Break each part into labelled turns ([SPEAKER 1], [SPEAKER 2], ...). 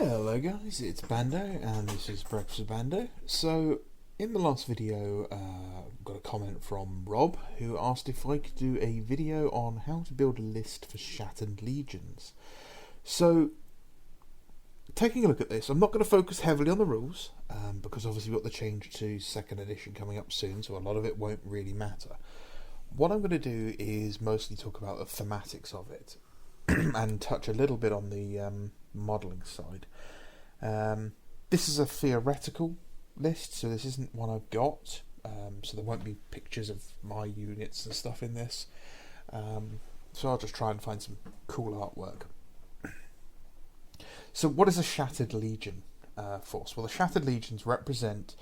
[SPEAKER 1] Hello guys, it's Bando and this is Breakfast with Bando. So in the last video got a comment from Rob who asked if I could do a video on how to build a list for Shattered Legions. So taking a look at this, I'm not going to focus heavily on the rules because obviously we've got the change to 2nd edition coming up soon, so a lot of it won't really matter. What I'm going to do is mostly talk about the thematics of it and touch a little bit on the modelling side. This is a theoretical list, so this isn't one I've got, so there won't be pictures of my units and stuff in this, so I'll just try and find some cool artwork. So what is a Shattered Legion force? Well, the Shattered Legions represent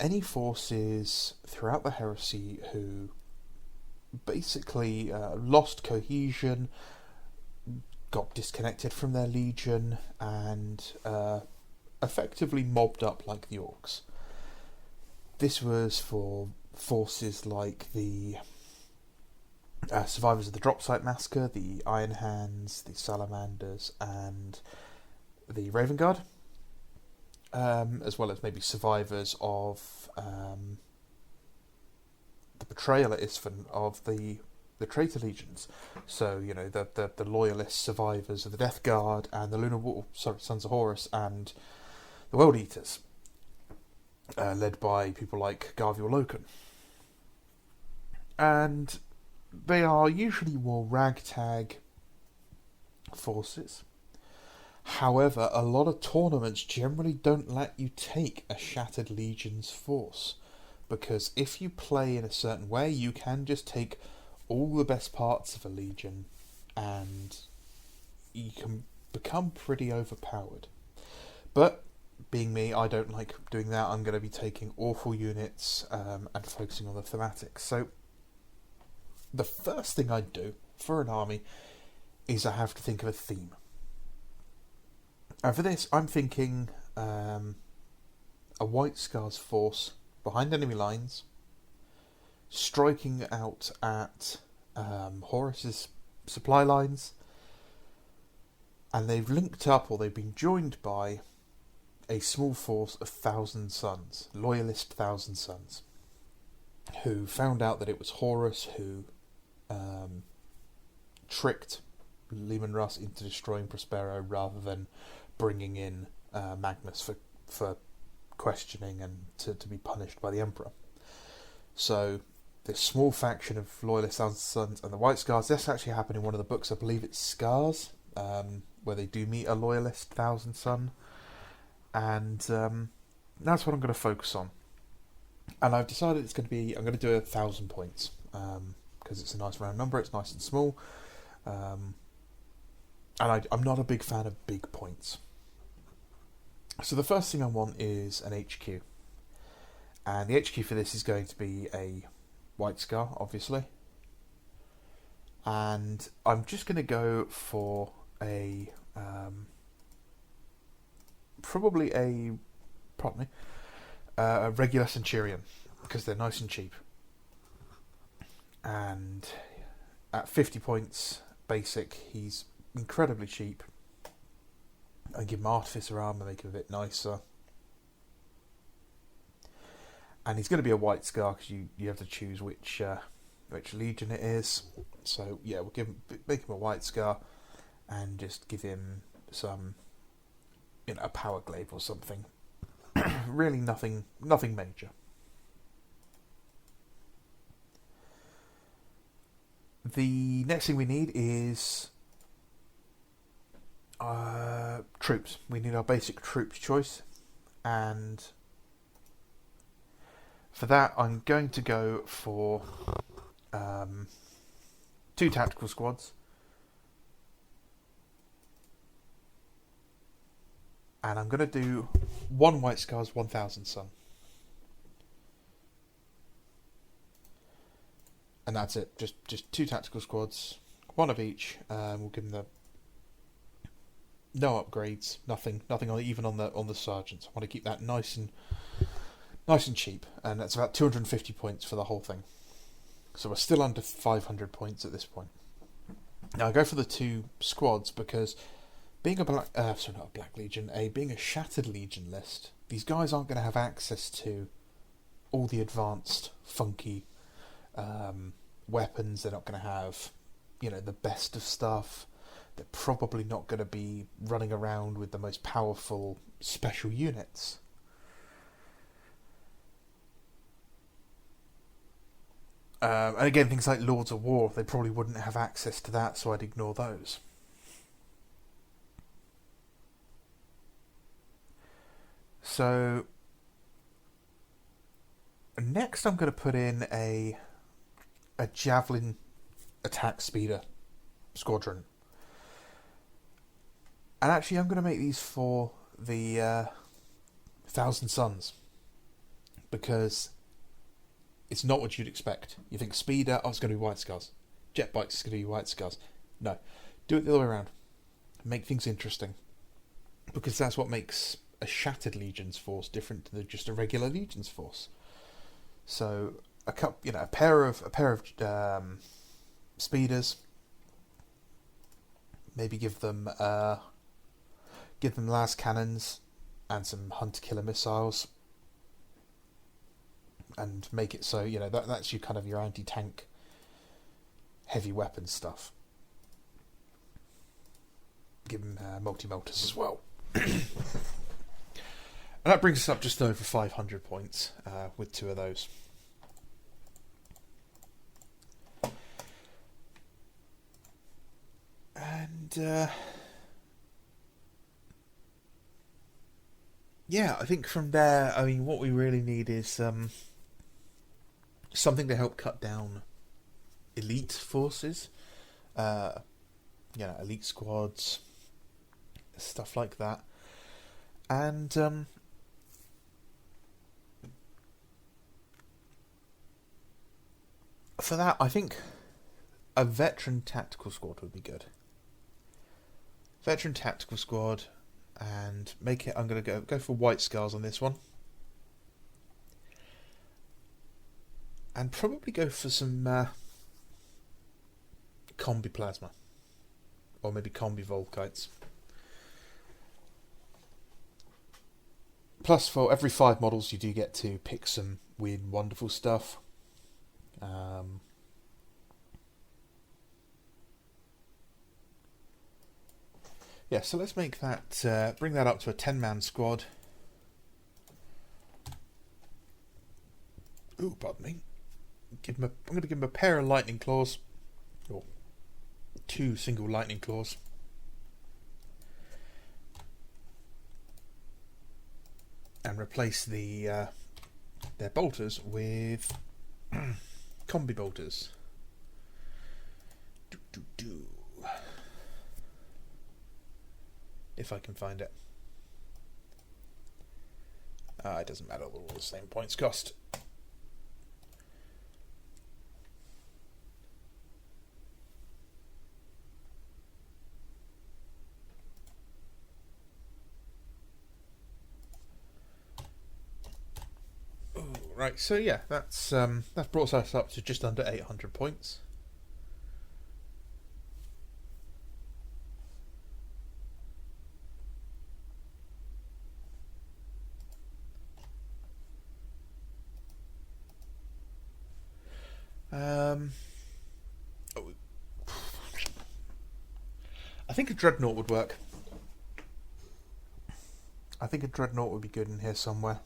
[SPEAKER 1] any forces throughout the Heresy who basically lost cohesion, got disconnected from their legion, and effectively mobbed up like the orcs. This was for forces like the survivors of the Dropsite Massacre, the Iron Hands, the Salamanders, and the Raven Guard, as well as maybe survivors of the betrayal at Isfahan of the traitor legions. So, you know, the loyalist survivors of the Death Guard and the Sons of Horus and the World Eaters, led by people like Garviel Loken. And they are usually more ragtag forces. However, a lot of tournaments generally don't let you take a Shattered Legion's force, because if you play in a certain way, you can just take all the best parts of a legion and you can become pretty overpowered. But being me, I don't like doing that. I'm going to be taking awful units and focusing on the thematics. So the first thing I do for an army is I have to think of a theme. And for this, I'm thinking a White Scars force behind enemy lines, striking out at Horus's supply lines, and they've linked up, or they've been joined by a small force of Thousand Sons, loyalist Thousand Sons, who found out that it was Horus who tricked Leman Russ into destroying Prospero rather than bringing in Magnus for questioning and to be punished by the Emperor. So this small faction of loyalist Thousand Sons and the White Scars, this actually happened in one of the books, I believe it's Scars, where they do meet a loyalist Thousand Son, and that's what I'm going to focus on. And I've decided I'm going to do 1,000 points, because it's a nice round number, it's nice and small, and I'm not a big fan of big points. So the first thing I want is an HQ, and the HQ for this is going to be a White Scar, obviously, and I'm just going to go for a a regular Centurion, because they're nice and cheap, and at 50 points basic he's incredibly cheap. I give him Artificer armor, make him a bit nicer. And he's going to be a White Scar because you have to choose which legion it is. So yeah, we'll make him a White Scar and just give him some, a power glaive or something. Really nothing major. The next thing we need is troops. We need our basic troops choice, and for that I'm going to go for 2 tactical squads, and I'm going to do 1 White Scars, 1,000 Sun, and that's it. Just 2 tactical squads, 1 of each. We'll give them the no upgrades, nothing even on the sergeants. I want to keep that nice and cheap, and that's about 250 points for the whole thing. So we're still under 500 points at this point. Now I go for the 2 squads because being a sorry, not a Black Legion, being a Shattered Legion list, these guys aren't going to have access to all the advanced, funky weapons. They're not going to have, the best of stuff. They're probably not going to be running around with the most powerful special units. And again, things like Lords of War, they probably wouldn't have access to that, so I'd ignore those. So next I'm going to put in a Javelin attack speeder squadron. And actually I'm going to make these for the Thousand Suns, because it's not what you'd expect. You think speeder, it's going to be White Scars. Jet bikes, it's going to be White Scars. No, do it the other way around. Make things interesting, because that's what makes a Shattered Legion's force different to just a regular Legion's force. So a pair of speeders. Maybe give them las cannons and some hunter killer missiles, and make it so that's your kind of your anti-tank heavy weapon stuff. Give them multi-melters as well. And that brings us up just over 500 points with two of those. And I think from there, what we really need is something to help cut down elite forces, elite squads, stuff like that. And for that, I think a veteran tactical squad would be good. Veteran tactical squad, and make it. I'm going to go for White Scars on this one, and probably go for some combi plasma, or maybe combi Volkites. Plus, for every 5 models, you do get to pick some weird and wonderful stuff. So let's make that, bring that up to a 10-man squad. Ooh, pardon me. I'm going to give him a pair of lightning claws, or 2 single lightning claws. And replace their bolters with combi bolters. If I can find it. It doesn't matter, they're all the same points cost. Right, so that brought us up to just under 800 points. I think a Dreadnought would work. I think a Dreadnought would be good in here somewhere.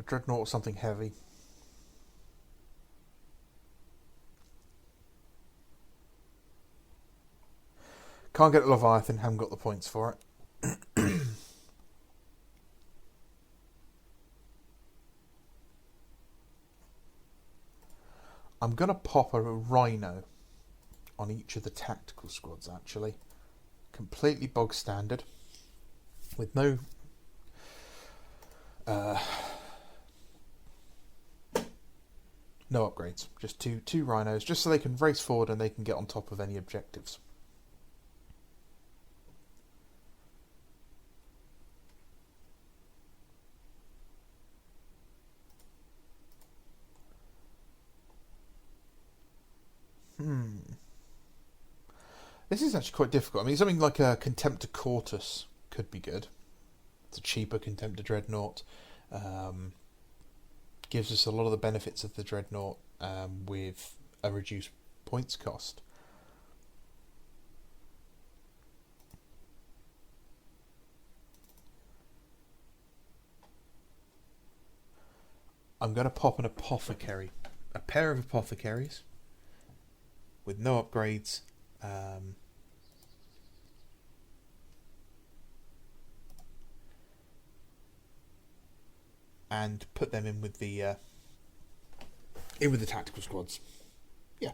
[SPEAKER 1] A Dreadnought or something heavy. Can't get a Leviathan, haven't got the points for it. I'm going to pop a Rhino on each of the tactical squads, actually. Completely bog standard. With no... no upgrades. Just two Rhinos, just so they can race forward and they can get on top of any objectives. This is actually quite difficult. I mean, something like a Contemptor Cortus could be good. It's a cheaper Contemptor Dreadnought. Gives us a lot of the benefits of the Dreadnought with a reduced points cost. I'm going to pop an Apothecary. A pair of Apothecaries with no upgrades. And put them in with the tactical squads. Yeah,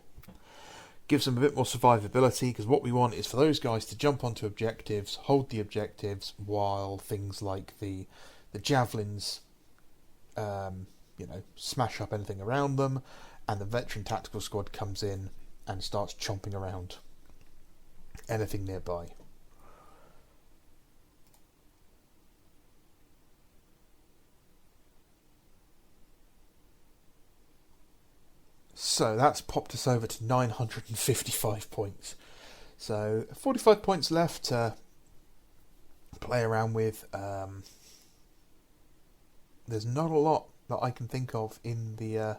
[SPEAKER 1] gives them a bit more survivability, because what we want is for those guys to jump onto objectives, hold the objectives, while things like the javelins, smash up anything around them, and the veteran tactical squad comes in and starts chomping around anything nearby. So that's popped us over to 955 points. So 45 points left to play around with. There's not a lot that I can think of in the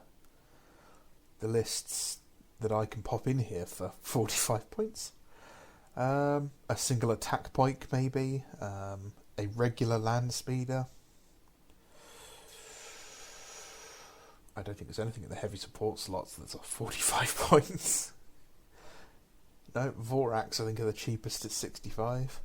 [SPEAKER 1] lists that I can pop in here for 45 points. A single attack pike, maybe. A regular land speeder. I don't think there's anything in the heavy support slots that's 45 points. No, Vorax I think are the cheapest at 65.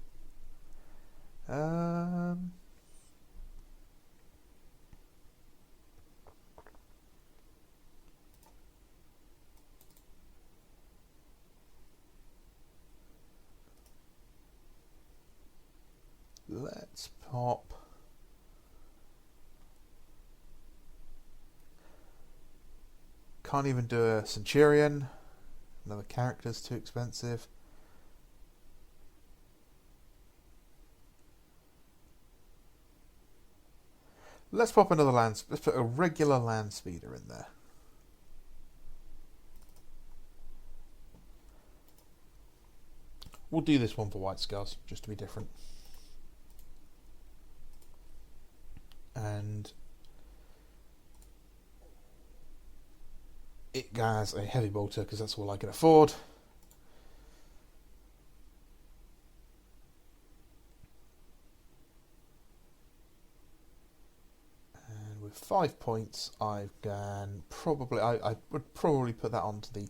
[SPEAKER 1] Let's pop. Can't even do a Centurion. Another character's too expensive. Let's pop another land. Let's put a regular land speeder in there. We'll do this one for White Scars, just to be different. And it has a heavy bolter because that's all I can afford. And with 5 points, I would probably put that onto the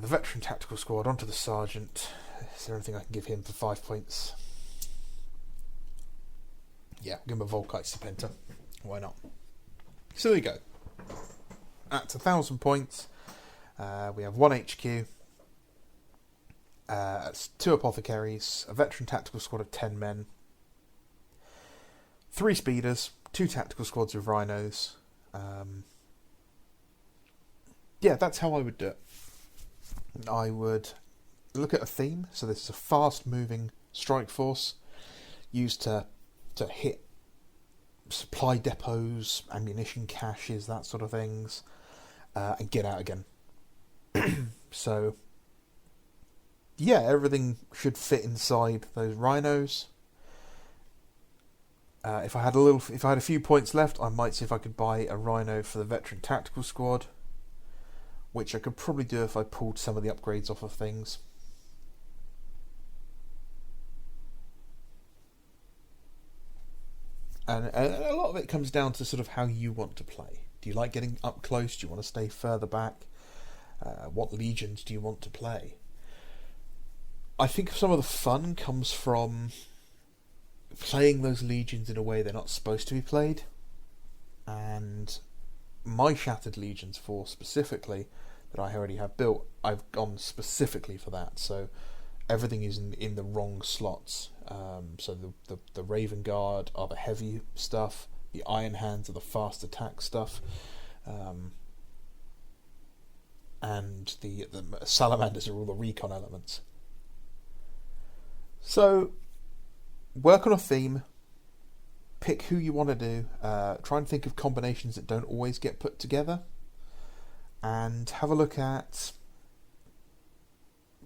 [SPEAKER 1] veteran tactical squad, onto the sergeant. Is there anything I can give him for 5 points? Yeah, give him a Volkite Serpenter. Why not? So there you go. At 1,000 points, we have 1 HQ, 2 Apothecaries, a veteran tactical squad of 10 men, 3 speeders, 2 tactical squads with rhinos. Yeah, that's how I would do it. I would look at a theme. So this is a fast-moving strike force used to hit supply depots, ammunition caches, that sort of things, and get out again. So, yeah, everything should fit inside those rhinos. If I had a few points left, I might see if I could buy a rhino for the veteran tactical squad, which I could probably do if I pulled some of the upgrades off of things. And a lot of it comes down to sort of how you want to play. Do you like getting up close? Do you want to stay further back? What legions do you want to play? I think some of the fun comes from playing those legions in a way they're not supposed to be played. And my Shattered Legions force specifically, that I already have built, I've gone specifically for that. So everything is in the wrong slots. So the Raven Guard are the heavy stuff, the Iron Hands are the fast attack stuff, and the Salamanders are all the recon elements. So work on a theme, pick who you want to do, try and think of combinations that don't always get put together, and have a look at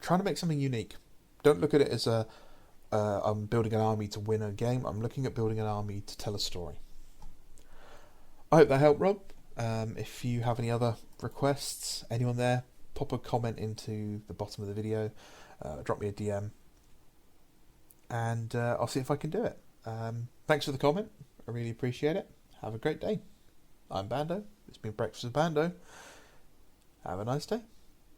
[SPEAKER 1] trying to make something unique. Don't look at it as I'm building an army to win a game. I'm looking at building an army to tell a story. I hope that helped, Rob. If you have any other requests, anyone there, pop a comment into the bottom of the video, drop me a DM, and I'll see if I can do it. Thanks for the comment. I really appreciate it. Have a great day. I'm Bando. It's been Breakfast with Bando. Have a nice day.